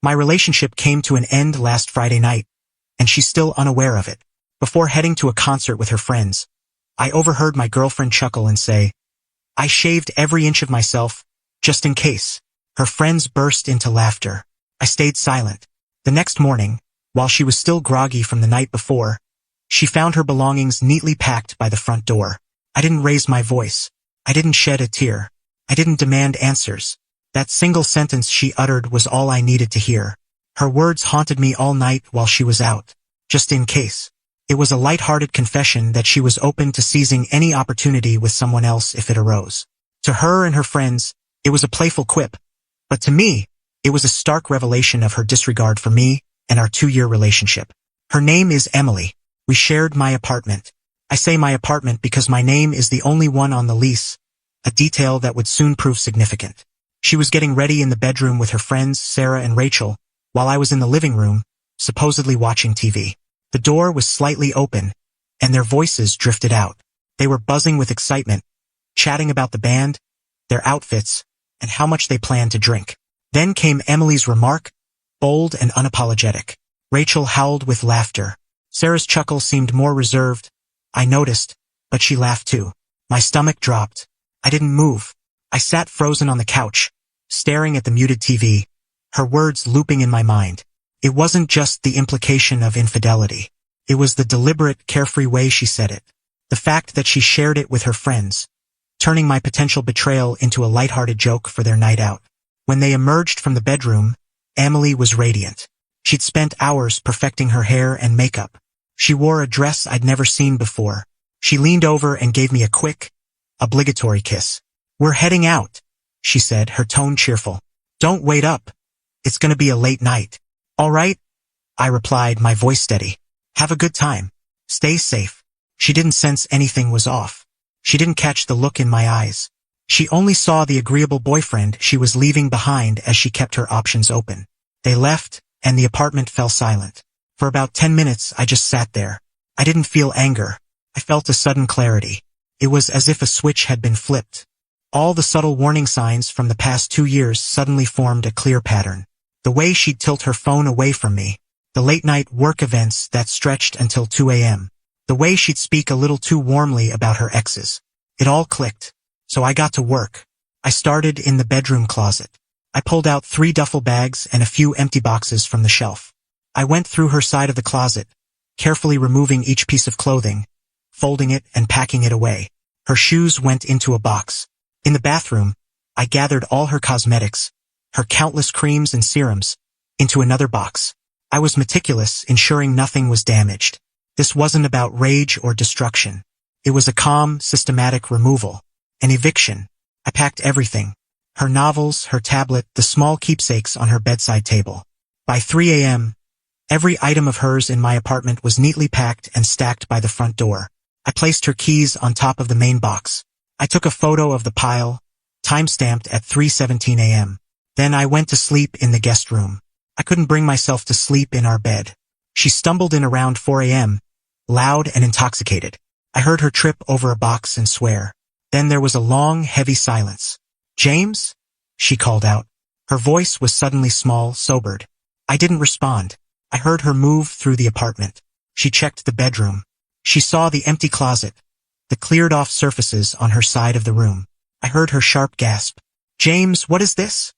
My relationship came to an end last Friday night, and she's still unaware of it. Before heading to a concert with her friends, I overheard my girlfriend chuckle and say, "I shaved every inch of myself, just in case." Her friends burst into laughter. I stayed silent. The next morning, while she was still groggy from the night before, she found her belongings neatly packed by the front door. I didn't raise my voice. I didn't shed a tear. I didn't demand answers. That single sentence she uttered was all I needed to hear. Her words haunted me all night while she was out. Just in case. It was a light-hearted confession that she was open to seizing any opportunity with someone else if it arose. To her and her friends, it was a playful quip. But to me, it was a stark revelation of her disregard for me and our 2-year relationship. Her name is Emily. We shared my apartment. I say my apartment because my name is the only one on the lease, a detail that would soon prove significant. She was getting ready in the bedroom with her friends, Sarah and Rachel, while I was in the living room, supposedly watching TV. The door was slightly open, and their voices drifted out. They were buzzing with excitement, chatting about the band, their outfits, and how much they planned to drink. Then came Emily's remark, bold and unapologetic. Rachel howled with laughter. Sarah's chuckle seemed more reserved. I noticed, but she laughed too. My stomach dropped. I didn't move. I sat frozen on the couch, staring at the muted TV, her words looping in my mind. It wasn't just the implication of infidelity. It was the deliberate, carefree way she said it. The fact that she shared it with her friends, turning my potential betrayal into a lighthearted joke for their night out. When they emerged from the bedroom, Emily was radiant. She'd spent hours perfecting her hair and makeup. She wore a dress I'd never seen before. She leaned over and gave me a quick, obligatory kiss. "We're heading out," she said, her tone cheerful. "Don't wait up. It's gonna be a late night." "All right," I replied, my voice steady. "Have a good time. Stay safe." She didn't sense anything was off. She didn't catch the look in my eyes. She only saw the agreeable boyfriend she was leaving behind as she kept her options open. They left, and the apartment fell silent. For about 10 minutes I just sat there. I didn't feel anger. I felt a sudden clarity. It was as if a switch had been flipped. All the subtle warning signs from the past 2 years suddenly formed a clear pattern. The way she'd tilt her phone away from me. The late-night work events that stretched until 2 a.m. The way she'd speak a little too warmly about her exes. It all clicked. So I got to work. I started in the bedroom closet. I pulled out 3 duffel bags and a few empty boxes from the shelf. I went through her side of the closet, carefully removing each piece of clothing, folding it and packing it away. Her shoes went into a box. In the bathroom, I gathered all her cosmetics, her countless creams and serums, into another box. I was meticulous, ensuring nothing was damaged. This wasn't about rage or destruction. It was a calm, systematic removal. An eviction. I packed everything. Her novels, her tablet, the small keepsakes on her bedside table. By 3 a.m., every item of hers in my apartment was neatly packed and stacked by the front door. I placed her keys on top of the main box. I took a photo of the pile, time-stamped at 3:17 a.m. Then I went to sleep in the guest room. I couldn't bring myself to sleep in our bed. She stumbled in around 4 a.m., loud and intoxicated. I heard her trip over a box and swear. Then there was a long, heavy silence. "James?" she called out. Her voice was suddenly small, sobered. I didn't respond. I heard her move through the apartment. She checked the bedroom. She saw the empty closet, the cleared-off surfaces on her side of the room. I heard her sharp gasp. "James, what is this?"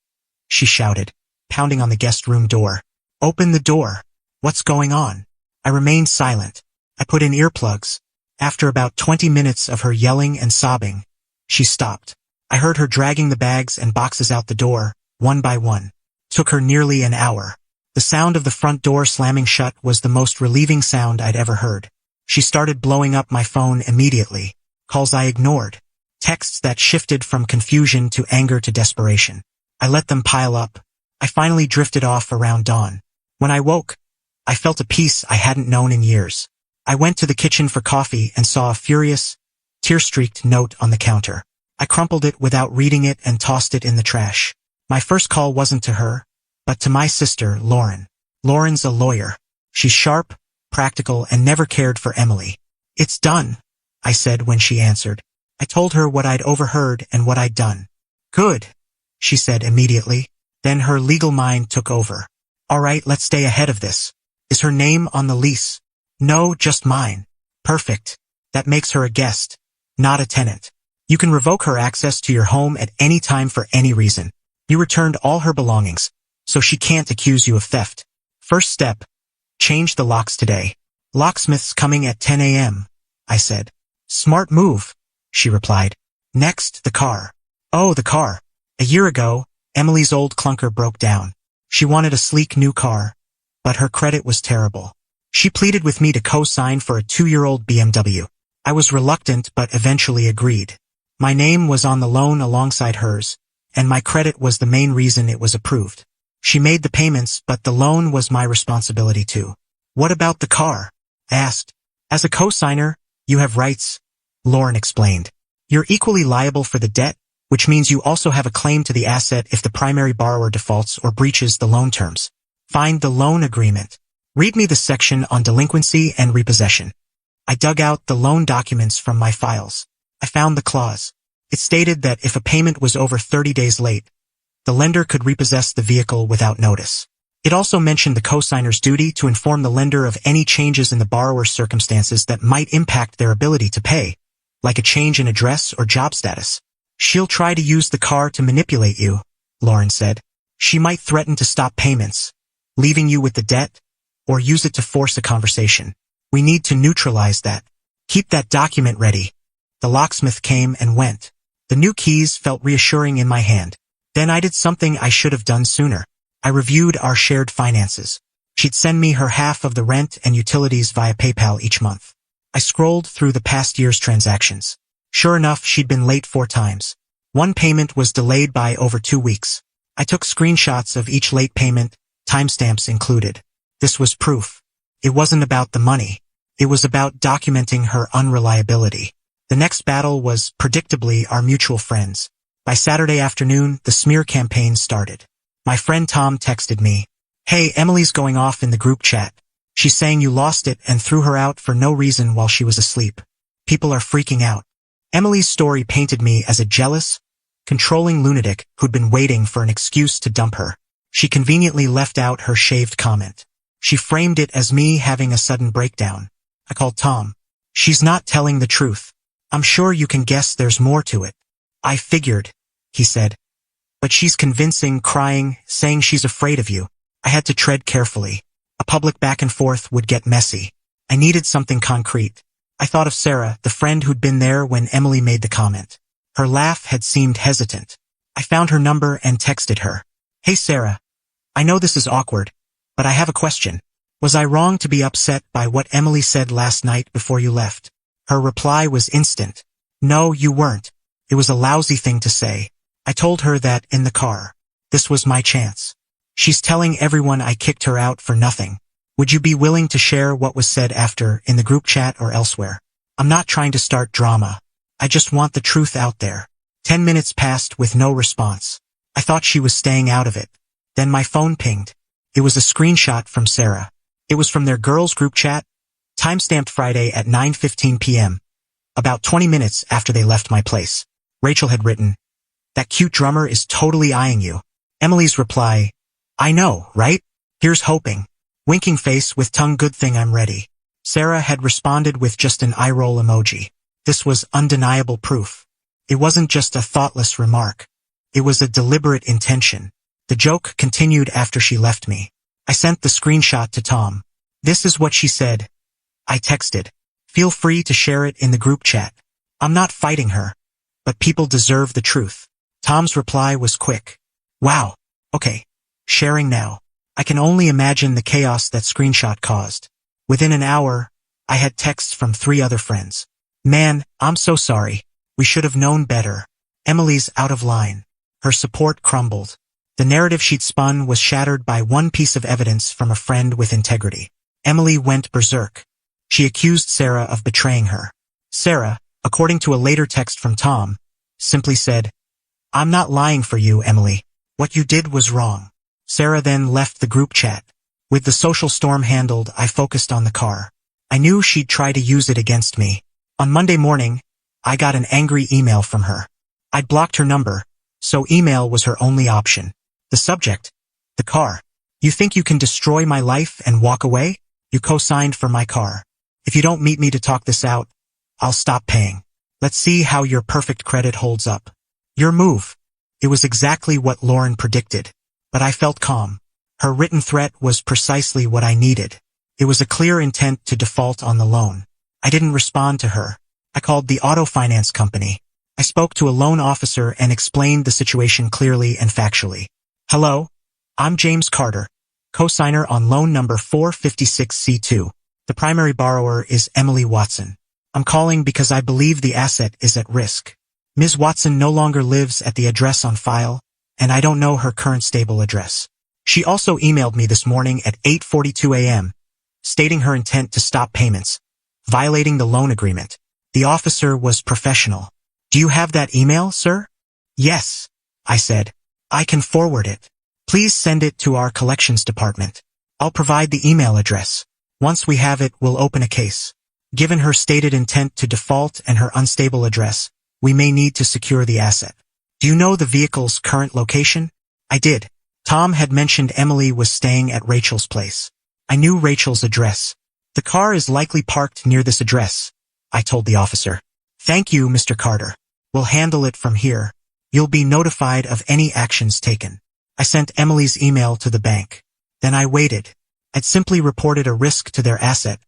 she shouted, pounding on the guest room door. "Open the door. What's going on?" I remained silent. I put in earplugs. After about 20 minutes of her yelling and sobbing, she stopped. I heard her dragging the bags and boxes out the door, one by one. Took her nearly an hour. The sound of the front door slamming shut was the most relieving sound I'd ever heard. She started blowing up my phone immediately. Calls I ignored. Texts that shifted from confusion to anger to desperation. I let them pile up. I finally drifted off around dawn. When I woke, I felt a peace I hadn't known in years. I went to the kitchen for coffee and saw a furious, tear-streaked note on the counter. I crumpled it without reading it and tossed it in the trash. My first call wasn't to her, but to my sister, Lauren. Lauren's a lawyer. She's sharp, practical, and never cared for Emily. "It's done," I said when she answered. I told her what I'd overheard and what I'd done. "Good," she said immediately. Then her legal mind took over. Alright, let's stay ahead of this. Is her name on the lease? No, just mine. Perfect. That makes her a guest, not a tenant. You can revoke her access to your home at any time for any reason. You returned all her belongings, so she can't accuse you of theft. First step, change the locks today. Locksmith's coming at 10 a.m., I said. Smart move, she replied. Next, the car. Oh, the car. A year ago, Emily's old clunker broke down. She wanted a sleek new car, but her credit was terrible. She pleaded with me to co-sign for a 2-year-old BMW. I was reluctant but eventually agreed. My name was on the loan alongside hers, and my credit was the main reason it was approved. She made the payments, but the loan was my responsibility too. What about the car? I asked. As a co-signer, you have rights, Lauren explained. You're equally liable for the debt, which means you also have a claim to the asset if the primary borrower defaults or breaches the loan terms. Find the loan agreement. Read me the section on delinquency and repossession. I dug out the loan documents from my files. I found the clause. It stated that if a payment was over 30 days late, the lender could repossess the vehicle without notice. It also mentioned the co-signer's duty to inform the lender of any changes in the borrower's circumstances that might impact their ability to pay, like a change in address or job status. She'll try to use the car to manipulate you, Lauren said. She might threaten to stop payments, leaving you with the debt, or use it to force a conversation. We need to neutralize that. Keep that document ready. The locksmith came and went. The new keys felt reassuring in my hand. Then I did something I should have done sooner. I reviewed our shared finances. She'd send me her half of the rent and utilities via PayPal each month. I scrolled through the past year's transactions. Sure enough, she'd been late 4 times. One payment was delayed by over 2 weeks. I took screenshots of each late payment, timestamps included. This was proof. It wasn't about the money. It was about documenting her unreliability. The next battle was, predictably, our mutual friends. By Saturday afternoon, the smear campaign started. My friend Tom texted me, "Hey, Emily's going off in the group chat. She's saying you lost it and threw her out for no reason while she was asleep. People are freaking out." Emily's story painted me as a jealous, controlling lunatic who'd been waiting for an excuse to dump her. She conveniently left out her shaved comment. She framed it as me having a sudden breakdown. I called Tom. "She's not telling the truth. I'm sure you can guess there's more to it." "I figured," he said. "But she's convincing, crying, saying she's afraid of you." I had to tread carefully. A public back and forth would get messy. I needed something concrete. I thought of Sarah, the friend who'd been there when Emily made the comment. Her laugh had seemed hesitant. I found her number and texted her. "Hey Sarah, I know this is awkward, but I have a question. Was I wrong to be upset by what Emily said last night before you left?" Her reply was instant. "No, you weren't. It was a lousy thing to say. I told her that in the car. This was my chance. She's telling everyone I kicked her out for nothing. Would you be willing to share what was said after, in the group chat or elsewhere? I'm not trying to start drama. I just want the truth out there." 10 minutes passed with no response. I thought she was staying out of it. Then my phone pinged. It was a screenshot from Sarah. It was from their girls' group chat, timestamped Friday at 9:15 p.m., about 20 minutes after they left my place. Rachel had written, "That cute drummer is totally eyeing you." Emily's reply, "I know, right? Here's hoping." Winking face with tongue, "Good thing I'm ready." Sarah had responded with just an eye roll emoji. This was undeniable proof. It wasn't just a thoughtless remark. It was a deliberate intention. The joke continued after she left me. I sent the screenshot to Tom. "This is what she said." I texted, "Feel free to share it in the group chat. I'm not fighting her, but people deserve the truth." Tom's reply was quick. "Wow. Okay. Sharing now." I can only imagine the chaos that screenshot caused. Within an hour, I had texts from 3 other friends. "Man, I'm so sorry. We should have known better. Emily's out of line." Her support crumbled. The narrative she'd spun was shattered by one piece of evidence from a friend with integrity. Emily went berserk. She accused Sarah of betraying her. Sarah, according to a later text from Tom, simply said, "I'm not lying for you, Emily. What you did was wrong." Sarah then left the group chat. With the social storm handled, I focused on the car. I knew she'd try to use it against me. On Monday morning, I got an angry email from her. I'd blocked her number, so email was her only option. The subject, the car. You think you can destroy my life and walk away? You co-signed for my car. If you don't meet me to talk this out, I'll stop paying. Let's see how your perfect credit holds up. Your move. It was exactly what Lauren predicted. But I felt calm. Her written threat was precisely what I needed. It was a clear intent to default on the loan. I didn't respond to her. I called the auto finance company. I spoke to a loan officer and explained the situation clearly and factually. Hello, I'm James Carter, co-signer on loan number 456C2. The primary borrower is Emily Watson. I'm calling because I believe the asset is at risk. Ms. Watson no longer lives at the address on file, and I don't know her current stable address. She also emailed me this morning at 8:42 a.m., stating her intent to stop payments, violating the loan agreement. The officer was professional. Do you have that email, sir? Yes, I said. I can forward it. Please send it to our collections department. I'll provide the email address. Once we have it, we'll open a case. Given her stated intent to default and her unstable address, we may need to secure the asset. Do you know the vehicle's current location? I did. Tom had mentioned Emily was staying at Rachel's place. I knew Rachel's address. The car is likely parked near this address, I told the officer. Thank you, Mr. Carter. We'll handle it from here. You'll be notified of any actions taken. I sent Emily's email to the bank. Then I waited. I'd simply reported a risk to their asset,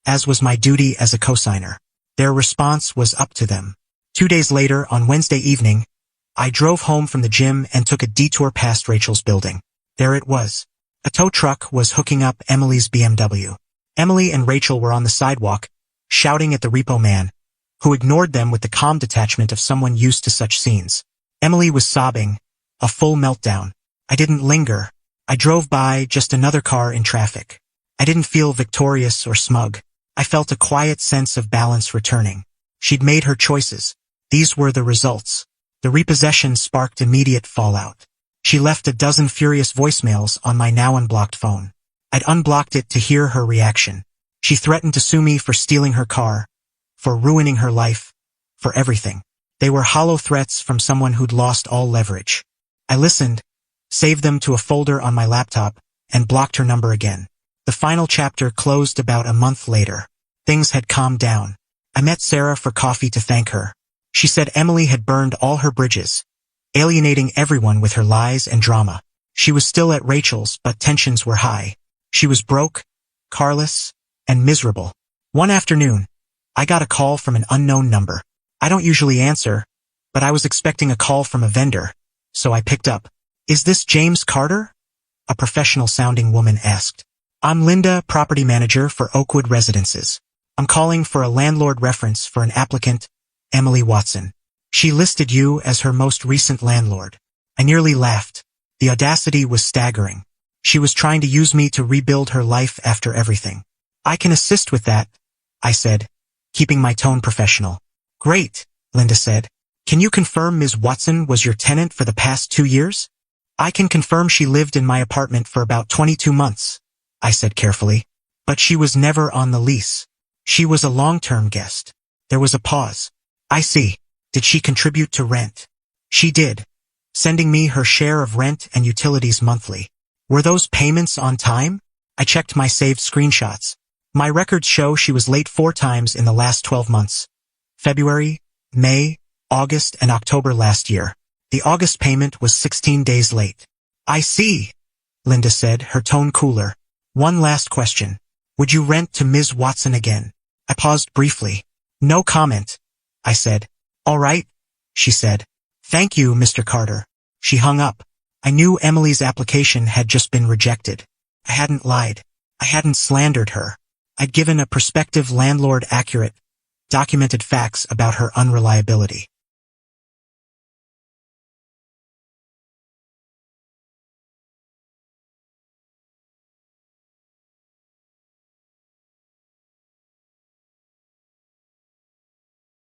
as was my duty as a cosigner. Their response was up to them. 2 days later, on Wednesday evening, I drove home from the gym and took a detour past Rachel's building. There it was. A tow truck was hooking up Emily's BMW. Emily and Rachel were on the sidewalk, shouting at the repo man, who ignored them with the calm detachment of someone used to such scenes. Emily was sobbing, a full meltdown. I didn't linger. I drove by, just another car in traffic. I didn't feel victorious or smug. I felt a quiet sense of balance returning. She'd made her choices. These were the results. The repossession sparked immediate fallout. She left a dozen furious voicemails on my now unblocked phone. I'd unblocked it to hear her reaction. She threatened to sue me for stealing her car, for ruining her life, for everything. They were hollow threats from someone who'd lost all leverage. I listened, saved them to a folder on my laptop, and blocked her number again. The final chapter closed about a month later. Things had calmed down. I met Sarah for coffee to thank her. She said Emily had burned all her bridges, alienating everyone with her lies and drama. She was still at Rachel's, but tensions were high. She was broke, carless, and miserable. One afternoon, I got a call from an unknown number. I don't usually answer, but I was expecting a call from a vendor, so I picked up. Is this James Carter? A professional-sounding woman asked. I'm Linda, property manager for Oakwood Residences. I'm calling for a landlord reference for an applicant, Emily Watson. She listed you as her most recent landlord. I nearly laughed. The audacity was staggering. She was trying to use me to rebuild her life after everything. I can assist with that, I said, keeping my tone professional. Great, Linda said. Can you confirm Ms. Watson was your tenant for the past 2 years? I can confirm she lived in my apartment for about 22 months, I said carefully. But she was never on the lease. She was a long-term guest. There was a pause. I see. Did she contribute to rent? She did, sending me her share of rent and utilities monthly. Were those payments on time? I checked my saved screenshots. My records show she was late 4 times in the last 12 months. February, May, August, and October last year. The August payment was 16 days late. I see, Linda said, her tone cooler. One last question. Would you rent to Ms. Watson again? I paused briefly. No comment, I said. All right, she said. Thank you, Mr. Carter. She hung up. I knew Emily's application had just been rejected. I hadn't lied. I hadn't slandered her. I'd given a prospective landlord accurate, documented facts about her unreliability.